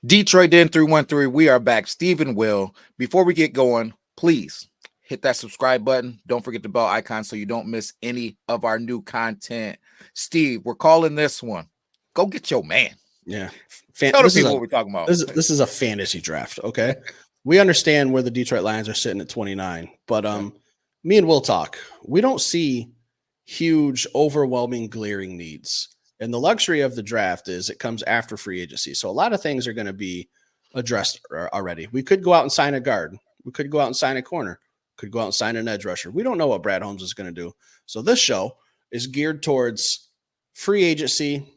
Detroit Den 313. We are back. Stephen Will. Before we get going, please hit that subscribe button. Don't forget the bell icon so you don't miss any of our new content. Steve, we're calling this one. Go get your man. Yeah. Tell the people what we're talking about. This is a fantasy draft, okay? We understand where the Detroit Lions are sitting at 29, but me and Will talk. We don't see huge, overwhelming, glaring needs. And the luxury of the draft is it comes after free agency. So a lot of things are going to be addressed already. We could go out and sign a guard. We could go out and sign a corner. Could go out and sign an edge rusher. We don't know what Brad Holmes is going to do. So this show is geared towards free agency.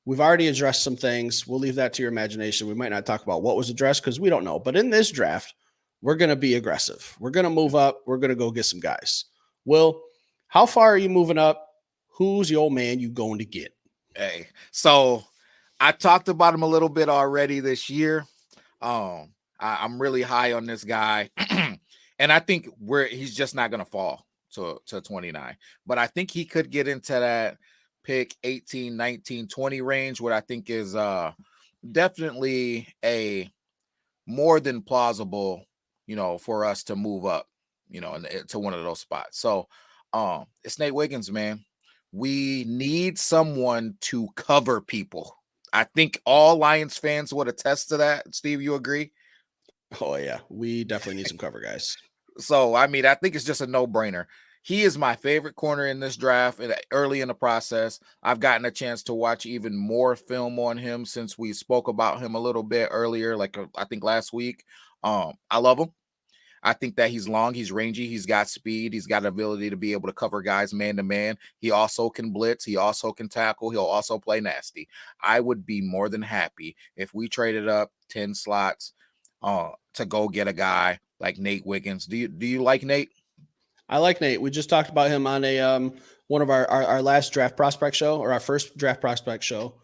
We've already addressed some things. We'll leave that to your imagination. We might not talk about what was addressed because we don't know. But in this draft, we're going to be aggressive. We're going to move up. We're going to go get some guys. Will, how far are you moving up? Who's your man you going to get? Hey, so I talked about him a little bit already this year. I'm really high on this guy. And I think he's just not going to fall to 29. But I think he could get into that pick 18, 19, 20 range, what I think is definitely a more than plausible, for us to move up, to one of those spots. So it's Nate Wiggins, man. We need someone to cover people. I think all Lions fans would attest to that. Steve, you agree? Oh, yeah. We definitely need some cover guys. So, I mean, I think it's just a no-brainer. He is my favorite corner in this draft. Early in the process, I've gotten a chance to watch even more film on him since we spoke about him a little bit earlier, like I think last week. I love him. I think that he's long, he's rangy, he's got speed, he's got ability to be able to cover guys man to man. He also can blitz, he also can tackle, he'll also play nasty. I would be more than happy if we traded up 10 slots to go get a guy like Nate Wiggins. Do you like Nate? I like Nate. We just talked about him on a one of our last draft prospect show, or our first draft prospect show.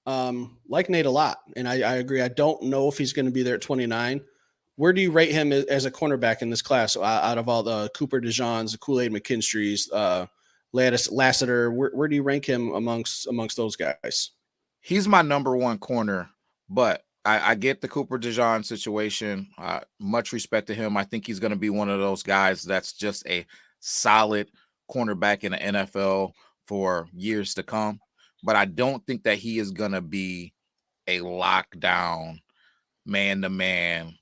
Like Nate a lot, and I agree. I don't know if he's going to be there at 29. Where do you rate him as a cornerback in this class out of all the Cooper DeJeans, the KoolAid McKenrys, Lassiter? Where do you rank him amongst those guys? He's my number one corner, but I get the Cooper DeJean situation. Much respect to him. I think he's going to be one of those guys that's just a solid cornerback in the NFL for years to come. But I don't think that he is going to be a lockdown, man-to-man,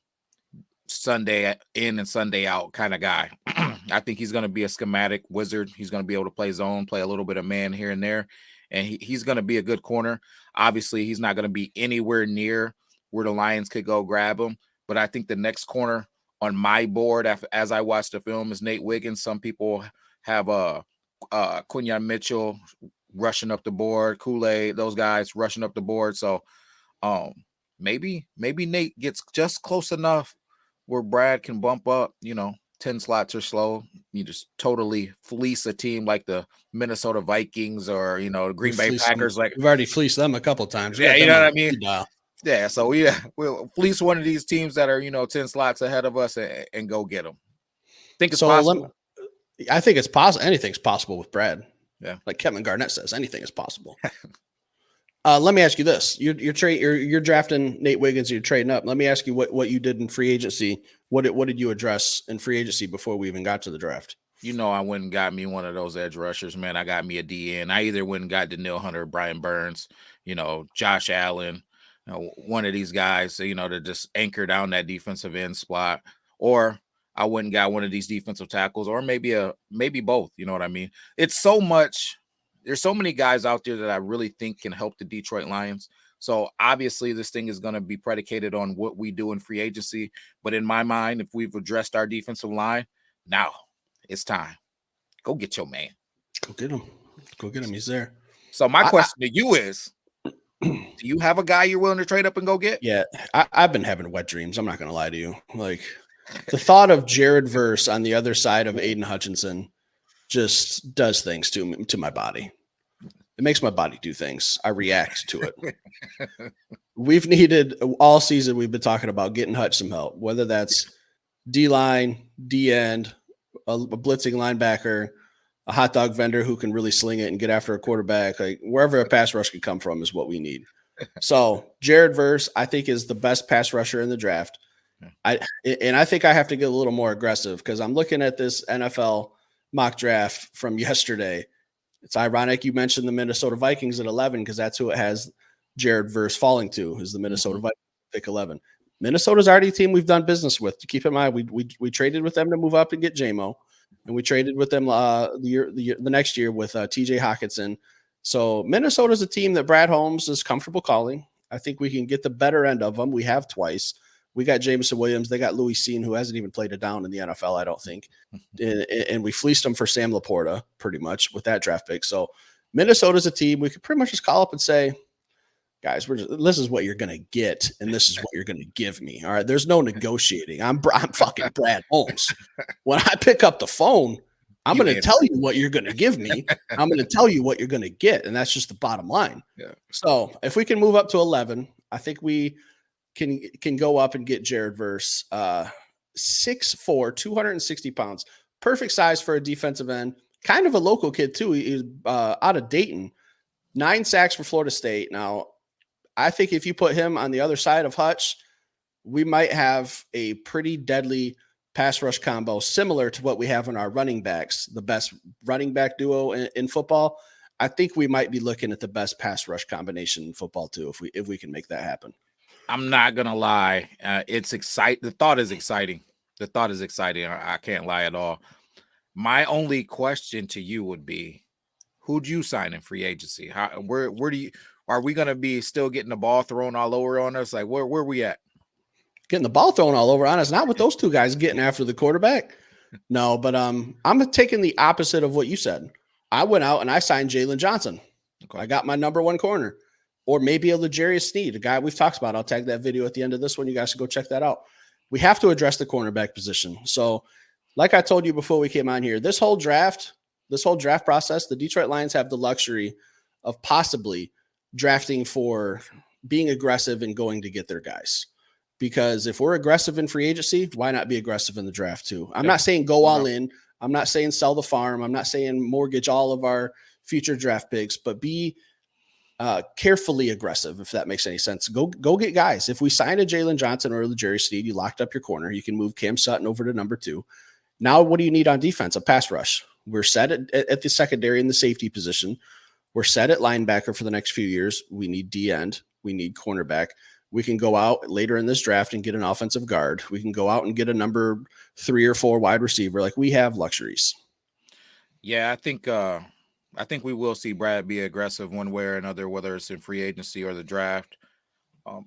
Sunday in and Sunday out kind of guy. I think he's going to be a schematic wizard. He's going to be able to play zone, play a little bit of man here and there. And he's going to be a good corner. Obviously, he's not going to be anywhere near where the Lions could go grab him. But I think the next corner on my board, as I watch the film, is Nate Wiggins. Some people have Quinyon Mitchell rushing up the board, KoolAid, those guys rushing up the board. So maybe Nate gets just close enough where Brad can bump up, 10 slots or slow. You just totally fleece a team like the Minnesota Vikings or, the Green Bay Packers. Like we've already fleeced them a couple times. Yeah, you know what I mean? Yeah, so we'll fleece one of these teams that are, 10 slots ahead of us and go get them. Think it's possible? I think it's possible. Anything's possible with Brad. Yeah. Like Kevin Garnett says, anything is possible. Let me ask you this. You're drafting Nate Wiggins, you're trading up. Let me ask you what you did in free agency. What did you address in free agency before we even got to the draft? I went and got me one of those edge rushers, man. I got me a DN. I either went and got Danielle Hunter, Brian Burns, Josh Allen, one of these guys, to just anchor down that defensive end spot. Or I went and got one of these defensive tackles, or maybe both. You know what I mean? It's so much. There's so many guys out there that I really think can help the Detroit Lions. So obviously this thing is going to be predicated on what we do in free agency. But in my mind, if we've addressed our defensive line, now it's time. Go get your man. Go get him. Go get him. He's there. So my question to you is, do you have a guy you're willing to trade up and go get? Yeah, I've been having wet dreams. I'm not going to lie to you. Like the thought of Jared Verse on the other side of Aiden Hutchinson just does things to my body. It makes my body do things. I react to it. We've needed all season. We've been talking about getting Hutch some help, whether that's D-line, D-end, a blitzing linebacker, a hot dog vendor who can really sling it and get after a quarterback. Like wherever a pass rush can come from is what we need. So Jared Verse, I think, is the best pass rusher in the draft. I think I have to get a little more aggressive because I'm looking at this NFL mock draft from yesterday. It's ironic you mentioned the Minnesota Vikings at 11 because that's who it has Jared Verse falling to, is the Minnesota Vikings pick 11. Minnesota's already a team we've done business with. To keep in mind, we traded with them to move up and get JMO, and we traded with them the next year with TJ Hawkinson. So Minnesota's a team that Brad Holmes is comfortable calling. I think we can get the better end of them. We have twice. We got Jameson Williams. They got Louis Sean, who hasn't even played a down in the NFL, I don't think. And we fleeced them for Sam Laporta pretty much with that draft pick. So Minnesota's a team we could pretty much just call up and say, guys, this is what you're going to get, and this is what you're going to give me. All right, there's no negotiating. I'm fucking Brad Holmes. When I pick up the phone, I'm going to tell you what you're going to give me. I'm going to tell you what you're going to get, and that's just the bottom line. Yeah. So if we can move up to 11, I think we can go up and get Jared Verse, 6'4", 260 pounds, perfect size for a defensive end. Kind of a local kid too. He's out of Dayton, 9 sacks for Florida State. Now, I think if you put him on the other side of Hutch, we might have a pretty deadly pass rush combo similar to what we have in our running backs, the best running back duo in football. I think we might be looking at the best pass rush combination in football too, if we can make that happen. I'm not gonna lie, it's exciting. The thought is exciting. I can't lie at all. My only question to you would be, who'd you sign in free agency? Where do you? Are we going to be still getting the ball thrown all over on us? Like, where we at? Getting the ball thrown all over on us. Not with those two guys getting after the quarterback. No, but I'm taking the opposite of what you said. I went out and I signed Jalen Johnson. Okay. I got my number 1 corner. Or maybe a L'Jarius Sneed, a guy we've talked about. I'll tag that video at the end of this one. You guys should go check that out. We have to address the cornerback position. So, like I told you before we came on here, this whole draft process, the Detroit Lions have the luxury of possibly drafting for being aggressive and going to get their guys. Because if we're aggressive in free agency, why not be aggressive in the draft too? I'm not saying go all in. I'm not saying sell the farm. I'm not saying mortgage all of our future draft picks, but be carefully aggressive, if that makes any sense. Go get guys. If we sign a Jalen Johnson or a L'Jarius Sneed, you locked up your corner. You can move Cam Sutton over to number 2. Now, what do you need on defense? A pass rush. We're set at the secondary in the safety position. We're set at linebacker for the next few years. We need D-end. We need cornerback. We can go out later in this draft and get an offensive guard. We can go out and get a number 3 or 4 wide receiver. Like, we have luxuries. Yeah, I think we will see Brad be aggressive one way or another, whether it's in free agency or the draft.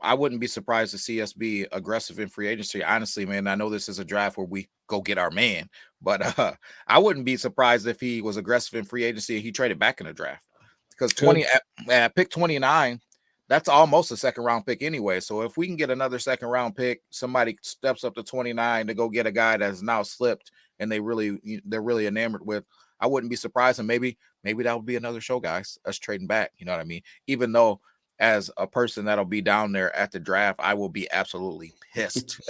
I wouldn't be surprised to see us be aggressive in free agency. Honestly, man, I know this is a draft where we go get our man, but I wouldn't be surprised if he was aggressive in free agency and he traded back in the draft, because pick 29, that's almost a second round pick anyway. So if we can get another second round pick, somebody steps up to 29 to go get a guy that's now slipped and they're really enamored with, I wouldn't be surprised. And maybe that would be another show, guys, us trading back. You know what I mean? Even though, as a person that'll be down there at the draft, I will be absolutely pissed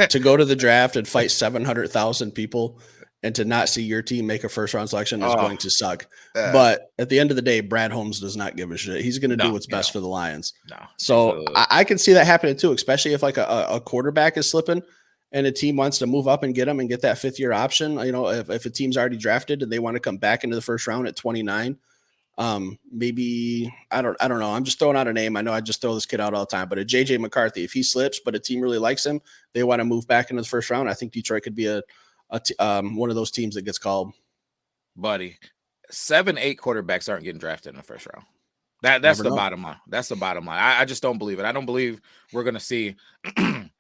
to go to the draft and fight 700,000 people and to not see your team make a first round selection is going to suck. But at the end of the day, Brad Holmes does not give a shit. He's going to do what's best for the Lions. So I can see that happening too, especially if like a quarterback is slipping and a team wants to move up and get him and get that 5th-year option. You know, if a team's already drafted and they want to come back into the first round at 29, maybe I don't know. I'm just throwing out a name. I know I just throw this kid out all the time, but a JJ McCarthy, if he slips, but a team really likes him, they want to move back into the first round. I think Detroit could be one of those teams that gets called. Buddy, 7-8 quarterbacks aren't getting drafted in the first round. That's the bottom line. That's the bottom line. I just don't believe it. I don't believe we're going to see 7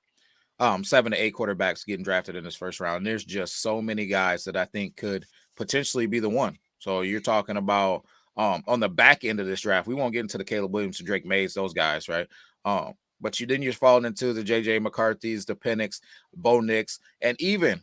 to 8 quarterbacks getting drafted in this first round. There's just so many guys that I think could potentially be the one. So you're talking about on the back end of this draft, we won't get into the Caleb Williams, the Drake Mays, those guys, right? But you're falling into the JJ McCarthy's, the Penix, Bo Nix, and even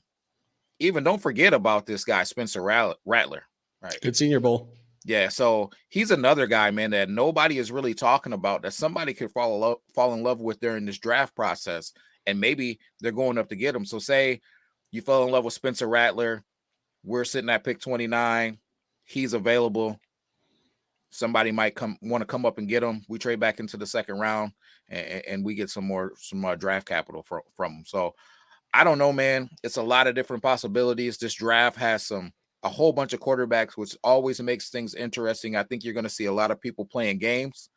don't forget about this guy, Spencer Rattler, right? Good Senior Bowl. Yeah, so he's another guy, man, that nobody is really talking about, that somebody could fall in love with during this draft process, and maybe they're going up to get him. So say you fell in love with Spencer Rattler, we're sitting at pick 29, he's available. somebody might want to come up and get him. We trade back into the second round, and we get some draft capital from him. So I don't know, man. It's a lot of different possibilities. This draft has a whole bunch of quarterbacks, which always makes things interesting. I think you're going to see a lot of people playing games,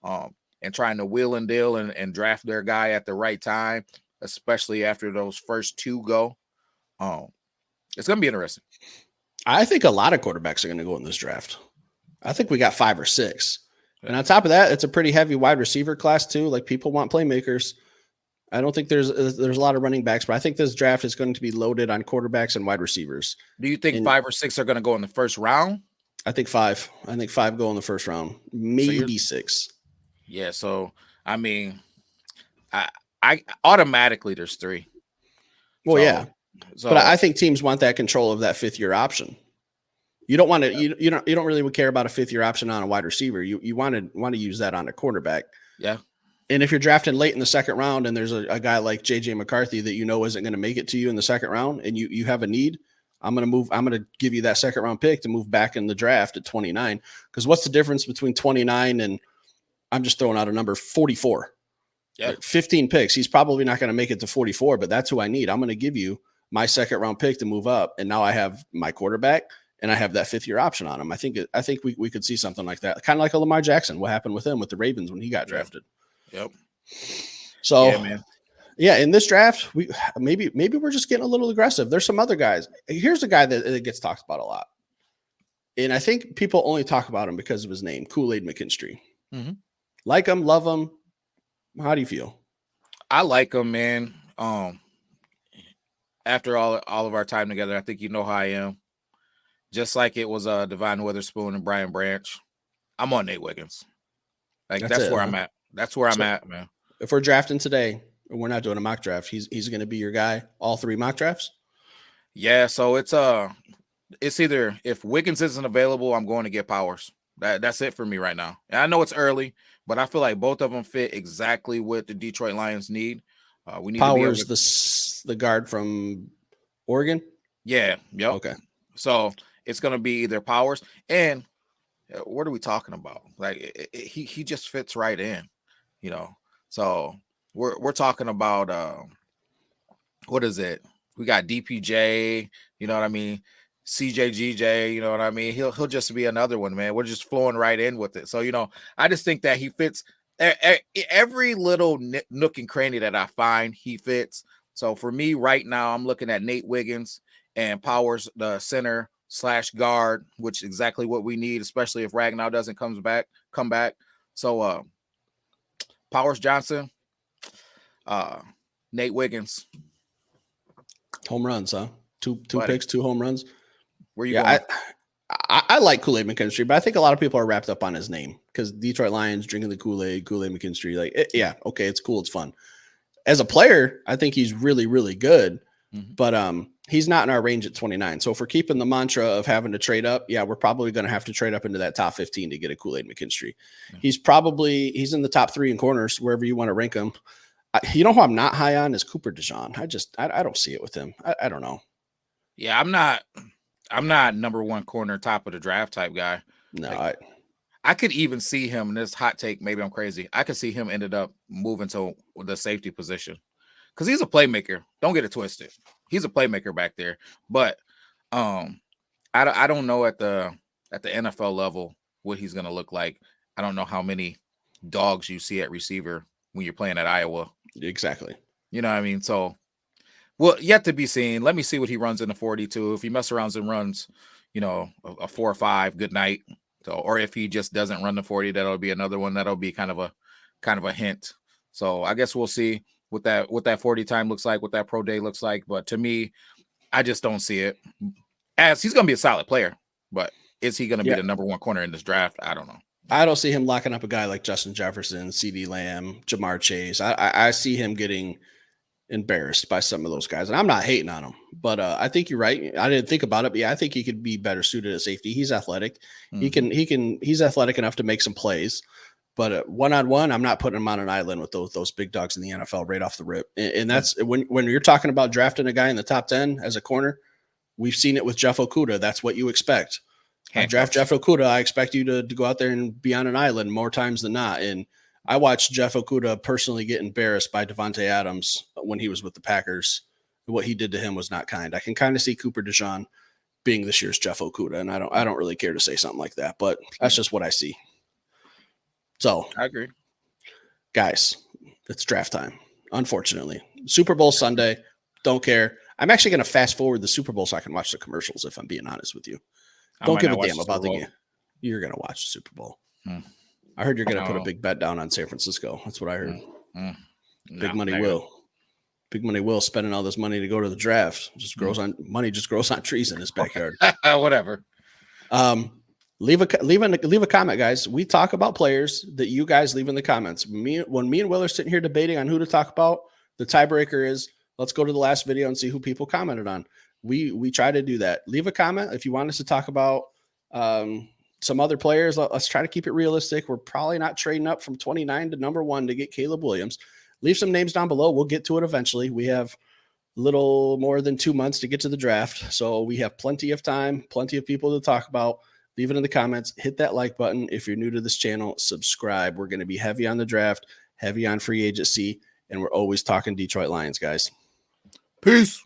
and trying to wheel and deal and draft their guy at the right time, especially after those first two go. It's going to be interesting. I think a lot of quarterbacks are going to go in this draft. I think we got 5 or 6. And on top of that, it's a pretty heavy wide receiver class too. Like, people want playmakers. I don't think there's a lot of running backs, but I think this draft is going to be loaded on quarterbacks and wide receivers. Do you think 5 or 6 are going to go in the first round? I think 5. I think 5 go in the first round, maybe 6. Yeah. So, I mean, I automatically there's 3. Well, yeah. So, but I think teams want that control of that 5th-year option. You don't want to. You don't really care about a 5th-year option on a wide receiver. You want to use that on a quarterback. Yeah. And if you're drafting late in the second round and there's a guy like JJ McCarthy that isn't going to make it to you in the second round, and you have a need, I'm going to give you that second round pick to move back in the draft at 29. Because what's the difference between 29 and, I'm just throwing out a number, 44? Yeah. 15 picks. He's probably not going to make it to 44, but that's who I need. I'm going to give you my second round pick to move up, and now I have my quarterback and I have that 5th-year option on him. I think we could see something like that, kind of like a Lamar Jackson. What happened with him with the Ravens when he got drafted? Yep. So, yeah, man. Yeah, in this draft, maybe we're just getting a little aggressive. There's some other guys. Here's a guy that gets talked about a lot, and I think people only talk about him because of his name, KoolAid McKenry. Mm-hmm. Like him, love him. How do you feel? I like him, man. After all of our time together, I think you know how I am. Just like it was Devon Witherspoon and Brian Branch, I'm on Nate Wiggins. Like, that's where I'm at. That's where I'm at, man. If we're drafting today, and we're not doing a mock draft, he's going to be your guy. All 3 mock drafts. Yeah, so it's either, if Wiggins isn't available, I'm going to get Powers. That's it for me right now. And I know it's early, but I feel like both of them fit exactly what the Detroit Lions need. We need Powers, to be the guard from Oregon. Yeah. Yep. Okay. So it's going to be either Powers, and what are we talking about? Like, he just fits right in, So we're talking about what is it? We got DPJ, you know what I mean? CJGJ, you know what I mean? He'll just be another one, man. We're just flowing right in with it. So, I just think that he fits every little nook and cranny that I find, he fits. So for me right now, I'm looking at Nate Wiggins and Powers, the center / guard, which is exactly what we need, especially if Ragnow doesn't come back. So Powers Johnson, Nate Wiggins. Home runs, huh? Two picks, 2 home runs. Where you going? I like KoolAid McKenry, but I think a lot of people are wrapped up on his name because Detroit Lions drinking the KoolAid McKenry. Like, yeah, okay, it's cool, it's fun. As a player, I think he's really, really good, but he's not in our range at 29. So if we're keeping the mantra of having to trade up, yeah, we're probably going to have to trade up into that top 15 to get a KoolAid McKenry. Yeah. He's in the top 3 in corners, wherever you want to rank him. You know who I'm not high on is Cooper DeJean. I don't see it with him. I don't know. Yeah, I'm not number 1 corner, top of the draft type guy. No, like, I could even see him in this hot take. Maybe I'm crazy. I could see him ended up moving to the safety position because he's a playmaker. Don't get it twisted. He's a playmaker back there. But I don't know at the NFL level what he's going to look like. I don't know how many dogs you see at receiver when you're playing at Iowa. Exactly. You know what I mean? So, well, yet to be seen. Let me see what he runs in the 42. If he mess around and runs, a 4 or 5, good night. So, or if he just doesn't run the 40, that'll be another one. That'll be kind of a hint. So I guess we'll see what that 40 time looks like, what that pro day looks like. But to me, I just don't see it. As he's going to be a solid player, but is he going to be the number 1 corner in this draft? I don't know. I don't see him locking up a guy like Justin Jefferson, CeeDee Lamb, Jamar Chase. I see him getting embarrassed by some of those guys, and I'm not hating on him, but I think you're right. I didn't think about it, but yeah, I think he could be better suited at safety. He's athletic. He's athletic enough to make some plays, but 1-on-1, I'm not putting him on an island with those big dogs in the NFL right off the rip. And that's when you're talking about drafting a guy in the top 10 as a corner. We've seen it with Jeff Okudah. That's what you expect. I draft Jeff Okudah. I expect you to go out there and be on an island more times than not. And I watched Jeff Okudah personally get embarrassed by Devontae Adams when he was with the Packers. What he did to him was not kind. I can kind of see Cooper DeJean being this year's Jeff Okudah, and I don't really care to say something like that, but that's just what I see. So I agree. Guys, it's draft time, unfortunately. Super Bowl Sunday, don't care. I'm actually going to fast forward the Super Bowl so I can watch the commercials, if I'm being honest with you. Don't give a damn about the game. You're going to watch the Super Bowl. I heard you're going to put a big bet down on San Francisco. That's what I heard. Big money will. Big money will spending all this money to go to the draft. Money just grows on trees in his backyard. Whatever. Leave a comment, guys. We talk about players that you guys leave in the comments. When me and Will are sitting here debating on who to talk about, the tiebreaker is let's go to the last video and see who people commented on. We try to do that. Leave a comment if you want us to talk about some other players. Let's try to keep it realistic. We're probably not trading up from 29 to number 1 to get Caleb Williams. Leave some names down below. We'll get to it eventually. We have a little more than 2 months to get to the draft, so we have plenty of time, plenty of people to talk about. Leave it in the comments. Hit that like button. If you're new to this channel, subscribe. We're going to be heavy on the draft, heavy on free agency, and we're always talking Detroit Lions, guys. Peace.